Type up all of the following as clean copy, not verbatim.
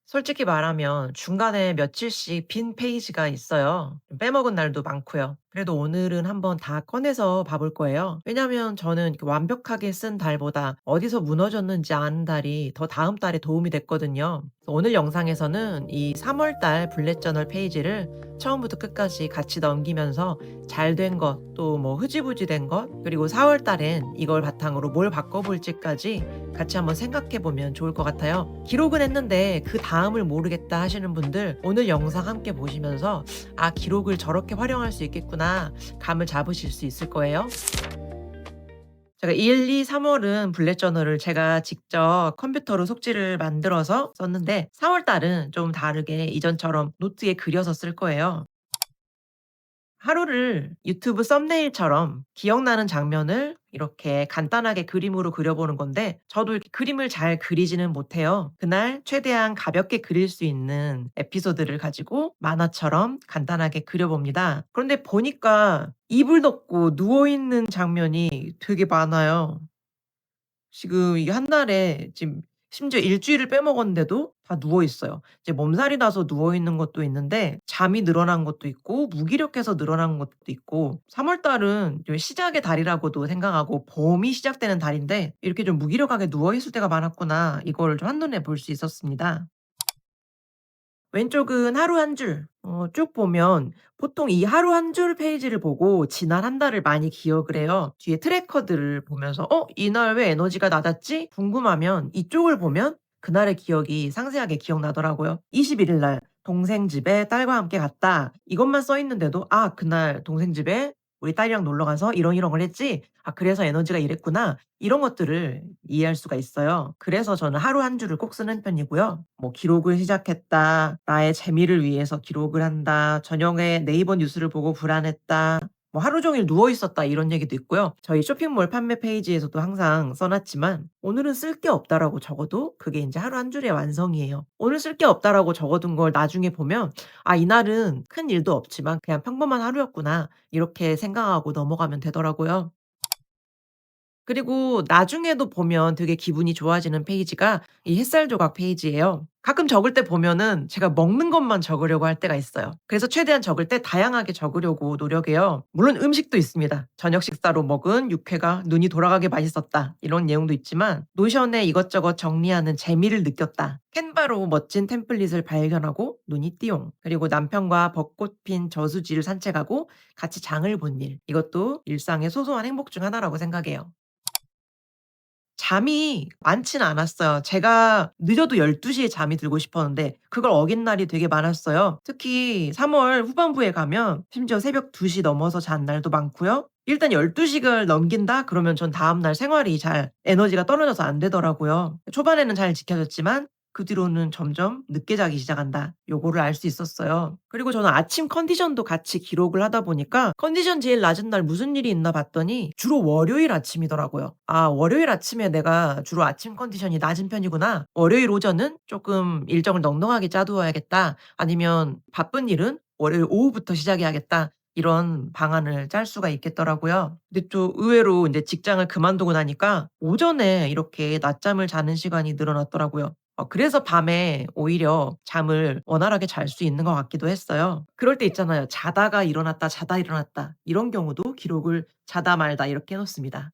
솔직히 말하면 중간에 며칠씩 빈 페이지가 있어요. 빼먹은 날도 많고요. 그래도 오늘은 한번 다 꺼내서 봐볼 거예요. 왜냐면 저는 이렇게 완벽하게 쓴 달보다 어디서 무너졌는지 아는 달이 더 다음 달에 도움이 됐거든요. 그래서 오늘 영상에서는 이 3월 달 블랙 저널 페이지를 처음부터 끝까지 같이 넘기면서 잘 된 것, 또 뭐 흐지부지 된 것, 그리고 4월 달엔 이걸 바탕으로 뭘 바꿔볼지까지 같이 한번 생각해 보면 좋을 것 같아요. 기록은 했는데 그 다음을 모르겠다 하시는 분들 오늘 영상 함께 보시면서 아, 기록을 저렇게 활용할 수 있겠구나 감을 잡으실 수 있을 거예요. 제가 1, 2, 3월은 블랙 저널을 제가 직접 컴퓨터로 속지를 만들어서 썼는데 4월 달은 좀 다르게 이전처럼 노트에 그려서 쓸 거예요. 하루를 유튜브 썸네일처럼 기억나는 장면을 이렇게 간단하게 그림으로 그려보는 건데 저도 이렇게 그림을 잘 그리지는 못해요. 그날 최대한 가볍게 그릴 수 있는 에피소드를 가지고 만화처럼 간단하게 그려봅니다. 그런데 보니까 이불 덮고 누워있는 장면이 되게 많아요. 지금 이게 한 달에 지금 심지어 일 주일을 빼먹었는데도 다 누워 있어요. 이제 몸살이 나서 누워 있는 것도 있는데 잠이 늘어난 것도 있고 무기력해서 늘어난 것도 있고 3월 달은 좀 시작의 달이라고도 생각하고 봄이 시작되는 달인데 이렇게 좀 무기력하게 누워 있을 때가 많았구나. 이거를 좀 한눈에 볼 수 있었습니다. 왼쪽은 하루 한 줄. 쭉 보면 보통 이 하루 한 줄 페이지를 보고 지난 한 달을 많이 기억을 해요. 뒤에 트래커들을 보면서 '이날 왜 에너지가 낮았지?' 궁금하면 이쪽을 보면 그날의 기억이 상세하게 기억나더라고요. 21일 날 동생 집에 딸과 함께 갔다. 이것만 써 있는데도 '아, 그날 동생 집에 우리 딸이랑 놀러 가서 이런 걸 했지. 아, 그래서 에너지가 이랬구나.' 이런 것들을 이해할 수가 있어요. 그래서 저는 하루 한 줄을 꼭 쓰는 편이고요. 뭐 "기록을 시작했다. 나의 재미를 위해서 기록을 한다. 저녁에 네이버 뉴스를 보고 불안했다." 뭐 "하루 종일 누워 있었다." 이런 얘기도 있고요. 저희 쇼핑몰 판매 페이지에서도 항상 써 놨지만 "오늘은 쓸 게 없다."라고 적어도 그게 인제 하루 한 줄의 완성이에요. 오늘 쓸 게 없다라고 적어 둔 걸 나중에 보면 '아, 이날은 큰 일도 없지만 그냥 평범한 하루였구나.' 이렇게 생각하고 넘어가면 되더라고요. 그리고 나중에도 보면 되게 기분이 좋아지는 페이지가 이 햇살 조각 페이지예요. 가끔 적을 때 보면은 제가 먹는 것만 적으려고 할 때가 있어요. 그래서 최대한 적을 때 다양하게 적으려고 노력해요. 물론 음식도 있습니다. "저녁 식사로 먹은 육회가 눈이 돌아가게 맛있었다." 이런 내용도 있지만 "노션에 이것저것 정리하는 재미를 느꼈다." "캔바로 멋진 템플릿을 발견하고 눈이 띠용." 그리고 "남편과 벚꽃 핀 저수지를 산책하고 같이 장을 본 일." 이것도 일상의 소소한 행복 중 하나라고 생각해요. 잠이 많지는 않았어요. 제가 늦어도 12 시에 잠이 들고 싶었는데 그걸 어긴 날이 되게 많았어요. 특히 3월 후반부에 가면 심지어 새벽 2시 넘어서 잔 날도 많고요. 일단 12 시를 넘긴다 그러면 전 다음 날 생활이 잘 에너지가 떨어져서 안 되더라고요. 초반에는 잘 지켜졌지만 그 뒤로는 점점 늦게 자기 시작한다. 요거를 알 수 있었어요. 그리고 저는 아침 컨디션도 같이 기록을 하다 보니까 컨디션 제일 낮은 날 무슨 일이 있나 봤더니 주로 월요일 아침이더라고요. '아, 월요일 아침에 내가 주로 아침 컨디션이 낮은 편이구나. 월요일 오전은 쪼끔 일정을 넉넉하게 짜 두어야겠다.' 아니면 '바쁜 일은 월요일 오후부터 시작해야겠다.' 이런 방안을 짤 수가 있겠더라고요. 근데 또 의외로 인제 직장을 그만두고 나니까 오전에 이렇게 낮잠을 자는 시간이 늘어났더라고요. 그래서 밤에 오히려 잠을 원활하게 잘 수 있는 것 같기도 했어요. 그럴 때 있잖아요. 자다가 일어났다, 자다 일어났다. 이런 경우도 기록을 자다 말다 이렇게 해 놓습니다.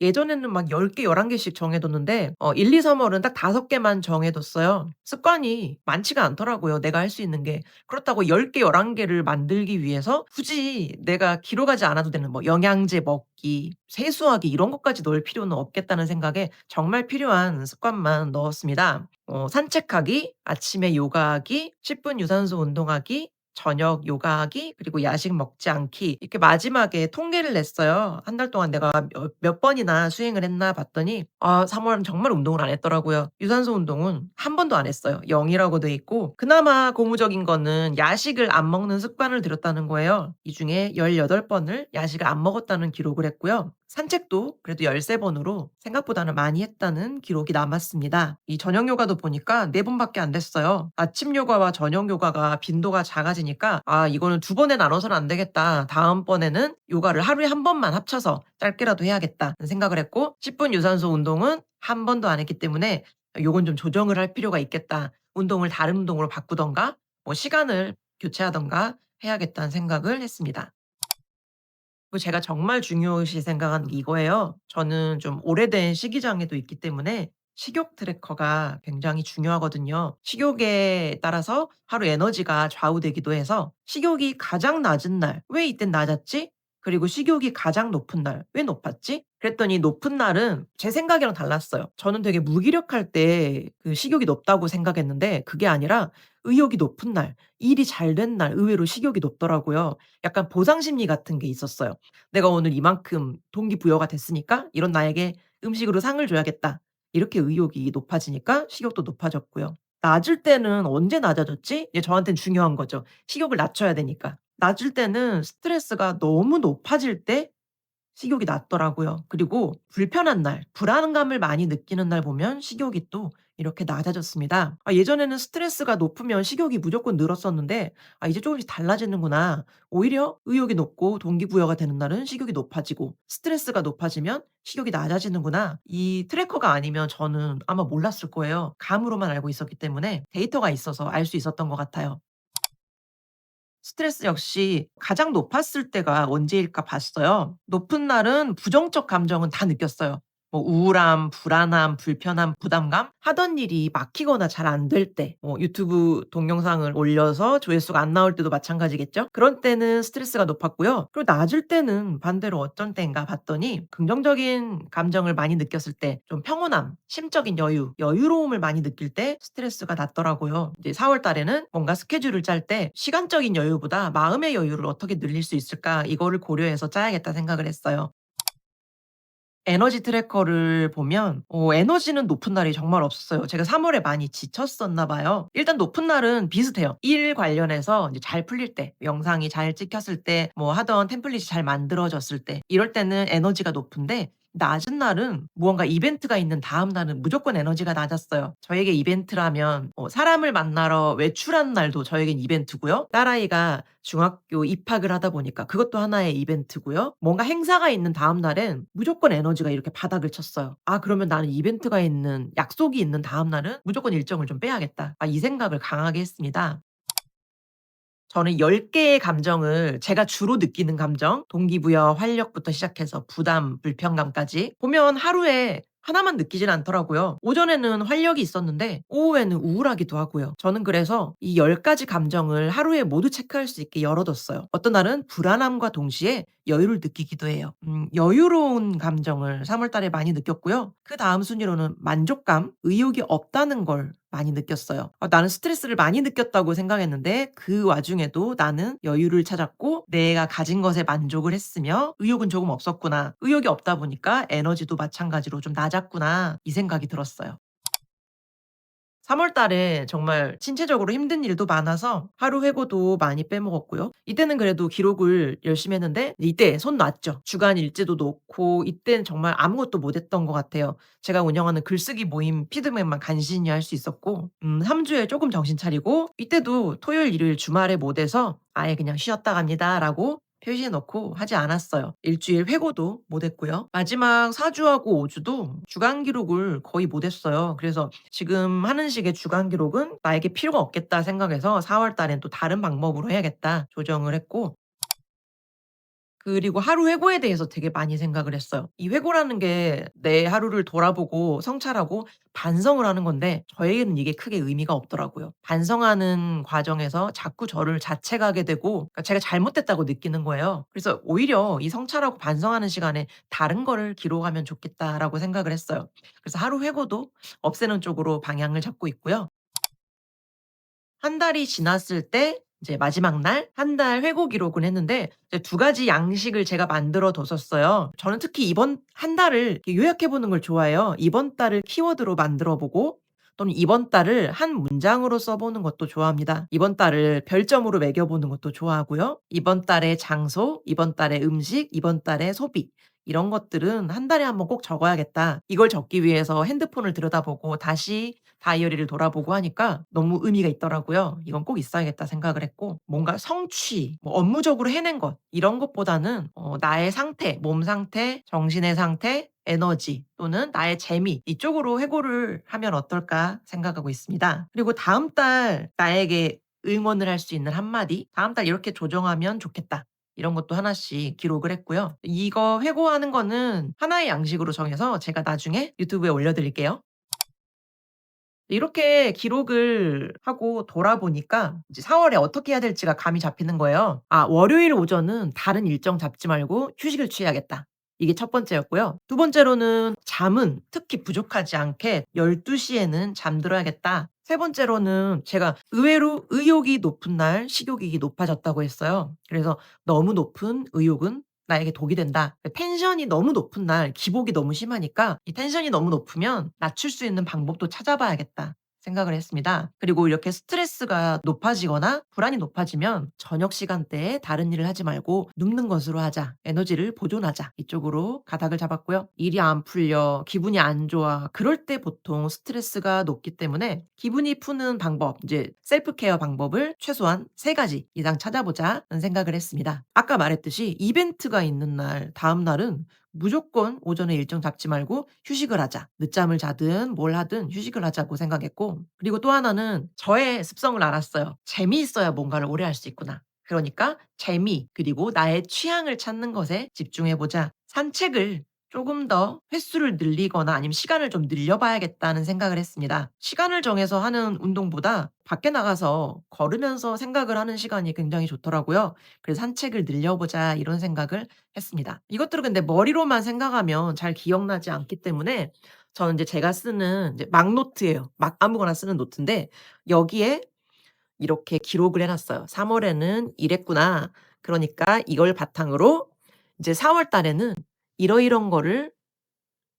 예전에는 막 10개 11 개씩 정해 뒀는데 1, 2, 3 월은 딱 5 개만 정해 뒀어요. 습관이 많지가 않더라고요, 내가 할 수 있는 게. 그렇다고 10 개 11 개를 만들기 위해서 굳이 내가 기록하지 않아도 되는 뭐 영양제 먹기, 세수하기 이런 것까지 넣을 필요는 없겠다는 생각에 정말 필요한 습관만 넣었습니다. 산책하기, 아침에 요가하기, 10분 유산소 운동하기, 저녁 요가하기, 그리고 야식 먹지 않기 이렇게 마지막에 통계를 냈어요. 한 달 동안 내가 몇 번이나 수행을 했나 봤더니 3 월은 정말 운동을 안 했더라고요. 유산소 운동은 한 번도 안 했어요. 0 이라고 돼 있고 그나마 고무적인 거는 야식을 안 먹는 습관을 들였다는 거예요. 이 중에 18 번을 야식을 안 먹었다는 기록을 했고요. 산책도 그래도 13 번으로 생각보다는 많이 했다는 기록이 남았습니다. 이 저녁 요가도 보니까 4 번밖에 안 됐어요. 아침 요가와 저녁 요가가 빈도가 작아지니까 '아, 이거는 2 번에 나눠서는 안 되겠다. 다음번에는 요가를 하루에 한 번만 합쳐서 짧게라도 해야겠다.'는 생각을 했고 10분 유산소 운동은 한 번도 안 했기 때문에 요건 좀 조정을 할 필요가 있겠다. 운동을 다른 운동으로 바꾸든가 뭐 시간을 교체하든가 해야겠다는 생각을 했습니다. 그리고 제가 정말 중요시 생각하는 게 이거예요. 저는 좀 오래된 식이장애도 있기 때문에 식욕 트래커가 굉장히 중요하거든요. 식욕에 따라서 하루 에너지가 좌우되기도 해서 식욕이 가장 낮은 날 '왜 이땐 낮았지?' 그리고 식욕이 가장 높은 날 '왜 높았지?' 그랬더니 높은 날은 제 생각이랑 달랐어요. 저는 되게 무기력할 때 그 식욕이 높다고 생각했는데 그게 아니라 의욕이 높은 날, 일이 잘 된 날 의외로 식욕이 높더라고요. 약간 보상 심리 같은 게 있었어요. '내가 오늘 이만큼 동기부여가 됐으니까 이런 나에게 음식으로 상을 줘야겠다.' 이렇게 의욕이 높아지니까 식욕도 높아졌고요. 낮을 때는 언제 낮아졌지? 이게 저한테는 중요한 거죠. 식욕을 낮춰야 되니까. 낮을 때는 스트레스가 너무 높아질 때 식욕이 낮더라고요. 그리고 불편한 날, 불안감을 많이 느끼는 날 보면 식욕이 또 이렇게 낮아졌습니다. 예전에는 스트레스가 높으면 식욕이 무조건 늘었었는데 이제 조금씩 달라지는구나. 오히려 의욕이 높고 동기부여가 되는 날은 식욕이 높아지고 스트레스가 높아지면 식욕이 낮아지는구나. 이 트래커가 아니면 저는 아마 몰랐을 거예요. 감으로만 알고 있었기 때문에 데이터가 있어서 알 수 있었던 것 같아요. 스트레스 역시 가장 높았을 때가 언제일까 봤어요. 높은 날은 부정적 감정은 다 느꼈어요. 뭐 우울함, 불안함, 불편함, 부담감, 하던 일이 막히거나 잘 안 될 때, 뭐 유튜브 동영상을 올려서 조회수가 안 나올 때도 마찬가지겠죠? 그런 때는 스트레스가 높았고요. 그리고 낮을 때는 반대로 어떤 때인가 봤더니 긍정적인 감정을 많이 느꼈을 때 좀 평온함, 심적인 여유, 여유로움을 많이 느낄 때 스트레스가 낮더라고요. 이제 4월 달에는 뭔가 스케줄을 짤 때 '시간적인 여유보다 마음의 여유를 어떻게 늘릴 수 있을까?' 이거를 고려해서 짜야겠다 생각을 했어요. 에너지 트래커를 보면 에너지는 높은 날이 정말 없었어요. 제가 3 월에 많이 지쳤었나 봐요. 일단 높은 날은 비슷해요. 일 관련해서 이제 잘 풀릴 때, 영상이 잘 찍혔을 때, 뭐 하던 템플릿이 잘 만들어졌을 때 이럴 때는 에너지가 높은데 낮은 날은 무언가 이벤트가 있는 다음 날은 무조건 에너지가 낮았어요. 저에게 이벤트라면 사람을 만나러 외출하는 날도 저에겐 이벤트고요. 딸아이가 중학교 입학을 하다 보니까 그것도 하나의 이벤트고요. 뭔가 행사가 있는 다음 날엔 무조건 에너지가 이렇게 바닥을 쳤어요. '아 그러면 나는 이벤트가 있는 약속이 있는 다음 날은 무조건 일정을 좀 빼야겠다.' 이 생각을 강하게 했습니다. 저는 10 개의 감정을 제가 주로 느끼는 감정, 동기부여, 활력부터 시작해서 부담, 불편감까지 보면 하루에 하나만 느끼진 않더라고요. 오전에는 활력이 있었는데 오후에는 우울하기도 하고요. 저는 그래서 이 10 가지 감정을 하루에 모두 체크할 수 있게 열어 뒀어요. 어떤 날은 불안함과 동시에 여유를 느끼기도 해요. 여유로운 감정을 3월 달에 많이 느꼈고요. 그다음 순위로는 만족감, 의욕이 없다는 걸 많이 느꼈어요. 나는 스트레스를 많이 느꼈다고 생각했는데 그 와중에도 나는 여유를 찾았고 내가 가진 것에 만족을 했으며 의욕은 조금 없었구나. 의욕이 없다 보니까 에너지도 마찬가지로 좀 낮았구나. 이 생각이 들었어요. 3월 달에 정말 신체적으로 힘든 일도 많아서 하루 회고도 많이 빼먹었고요. 이때는 그래도 기록을 열심히 했는데 이때 손 놨죠. 주간 일지도 놓고 이때는 정말 아무것도 못 했던 것 같아요. 제가 운영하는 글쓰기 모임 피드백만 간신히 할 수 있었고 3 주에 쪼금 정신 차리고 이때도 토요일, 일요일 주말에 못 해서 아예 그냥 "쉬었다 갑니다."라고 표시해 놓고 하지 않았어요. 일주일 회고도 못 했고요. 마지막 4 주하고 5 주도 주간 기록을 거의 못 했어요. 그래서 지금 하는 식의 주간 기록은 '나에게 필요가 없겠다.' 생각해서 4월 달엔 또 '다른 방법으로 해야겠다.' 조정을 했고 그리고 하루 회고에 대해서 되게 많이 생각을 했어요. 이 회고라는 게 내 하루를 돌아보고 성찰하고 반성을 하는 건데 저에게는 이게 크게 의미가 없더라고요. 반성하는 과정에서 자꾸 저를 자책하게 되고 그러니까 제가 잘못됐다고 느끼는 거예요. 그래서 오히려 이 성찰하고 반성하는 시간에 '다른 거를 기록하면 좋겠다.'라고 생각을 했어요. 그래서 하루 회고도 없애는 쪽으로 방향을 잡고 있고요. 한 달이 지났을 때 이제 마지막 날 한 달 회고 기록을 했는데 이제 두 가지 양식을 제가 만들어 뒀었어요. 저는 특히 이번 한 달을 이렇게 요약해 보는 걸 좋아해요. 이번 달을 키워드로 만들어 보고 또는 이번 달을 한 문장으로 써 보는 것도 좋아합니다. 이번 달을 별점으로 매겨 보는 것도 좋아하고요. 이번 달의 장소, 이번 달의 음식, 이번 달의 소비 이런 것들은 한 달에 한번 꼭 적어야겠다. 이걸 적기 위해서 핸드폰을 들여다보고 다시 다이어리를 돌아보고 하니까 너무 의미가 있더라고요. '이건 꼭 있어야겠다.' 생각을 했고 뭔가 성취 뭐 업무적으로 해낸 것 이런 것보다는 나의 상태, 몸 상태, 정신의 상태 에너지 또는 나의 재미 이쪽으로 회고를 하면 어떨까 생각하고 있습니다. 그리고 다음 달 나에게 응원을 할 수 있는 한마디, 다음 달 이렇게 조정하면 좋겠다. 이런 것도 하나씩 기록을 했고요. 이거 회고하는 거는 하나의 양식으로 정해서 제가 나중에 유튜브에 올려드릴게요. 이렇게 기록을 하고 돌아보니까 이제 4 월에 어떻게 해야 될지가 감이 잡히는 거예요. '아 월요일 오전은 다른 일정 잡지 말고 휴식을 취해야겠다.' 이게 첫 번째였고요. 두 번째로는 잠은 특히 부족하지 않게 12 시에는 잠들어야겠다. 세 번째로는 제가 의외로 의욕이 높은 날 식욕이 높아졌다고 했어요. 그래서 '너무 높은 의욕은 나에게 독이 된다.' 텐션이 너무 높은 날 기복이 너무 심하니까 이 텐션이 너무 높으면 '낮출 수 있는 방법도 찾아봐야겠다.' 생각을 했습니다. 그리고 이렇게 스트레스가 높아지거나 불안이 높아지면 '저녁 시간대에 다른 일을 하지 말고 눕는 것으로 하자. 에너지를 보존하자.' 이쪽으로 가닥을 잡았고요. 일이 안 풀려 기분이 안 좋아 그럴 때 보통 스트레스가 높기 때문에 기분이 푸는 방법 이제 셀프 케어 방법을 최소한 3 가지 이상 찾아보자는 생각을 했습니다. 아까 말했듯이 이벤트가 있는 날 다음 날은 무조건 오전에 일정 잡지 말고 휴식을 하자. 늦잠을 자든 뭘 하든 휴식을 하자고 생각했고 그리고 또 하나는 저의 습성을 알았어요. '재미있어야 뭔가를 오래 할 수 있구나.' 그러니까 재미 그리고 나의 취향을 찾는 것에 집중해 보자. 산책을 조금 더 횟수를 늘리거나 아니면 시간을 좀 늘려 봐야겠다는 생각을 했습니다. 시간을 정해서 하는 운동보다 밖에 나가서 걸으면서 생각을 하는 시간이 굉장히 좋더라고요. 그래서 '산책을 늘려 보자.' 이런 생각을 했습니다. 이것들은 근데 머리로만 생각하면 잘 기억나지 않기 때문에 저는 이제 제가 쓰는 이제 막노트예요. 막 아무거나 쓰는 노트인데 여기에 이렇게 기록을 해 놨어요. '3 월에는 이랬구나. 그러니까 이걸 바탕으로 이제 4월 달에는 이러이런 거를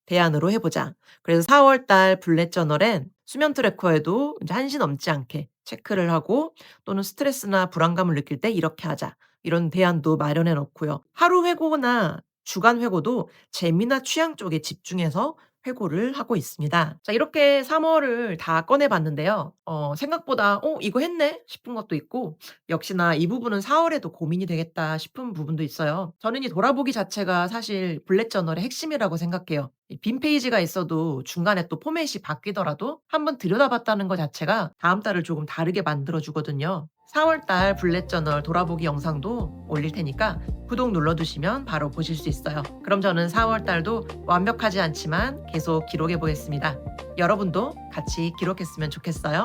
대안으로 해 보자.' 그래서 4월 달 블렛 저널엔 수면 트래커에도 이제 1시 넘지 않게 체크를 하고 또는 스트레스나 불안감을 느낄 때 '이렇게 하자.' 이런 대안도 마련해 놓고요. 하루 회고나 주간 회고도 재미나 취향 쪽에 집중해서 회고를 하고 있습니다. 자 이렇게 3 월을 다 꺼내 봤는데요. 생각보다 '어 이거 했네.' 싶은 것도 있고 역시나 '이 부분은 4 월에도 고민이 되겠다.' 싶은 부분도 있어요. 저는 이 돌아보기 자체가 사실 블렛 저널의 핵심이라고 생각해요. 이 빈 페이지가 있어도 중간에 또 포맷이 바뀌더라도 한번 들여다봤다는 것 자체가 다음 달을 조금 다르게 만들어 주거든요. 4월 달 블렛 저널 돌아보기 영상도 올릴 테니까 구독 눌러 두시면 바로 보실 수 있어요. 그럼 저는 4월 달도 완벽하지 않지만 계속 기록해 보겠습니다. 여러분도 같이 기록했으면 좋겠어요.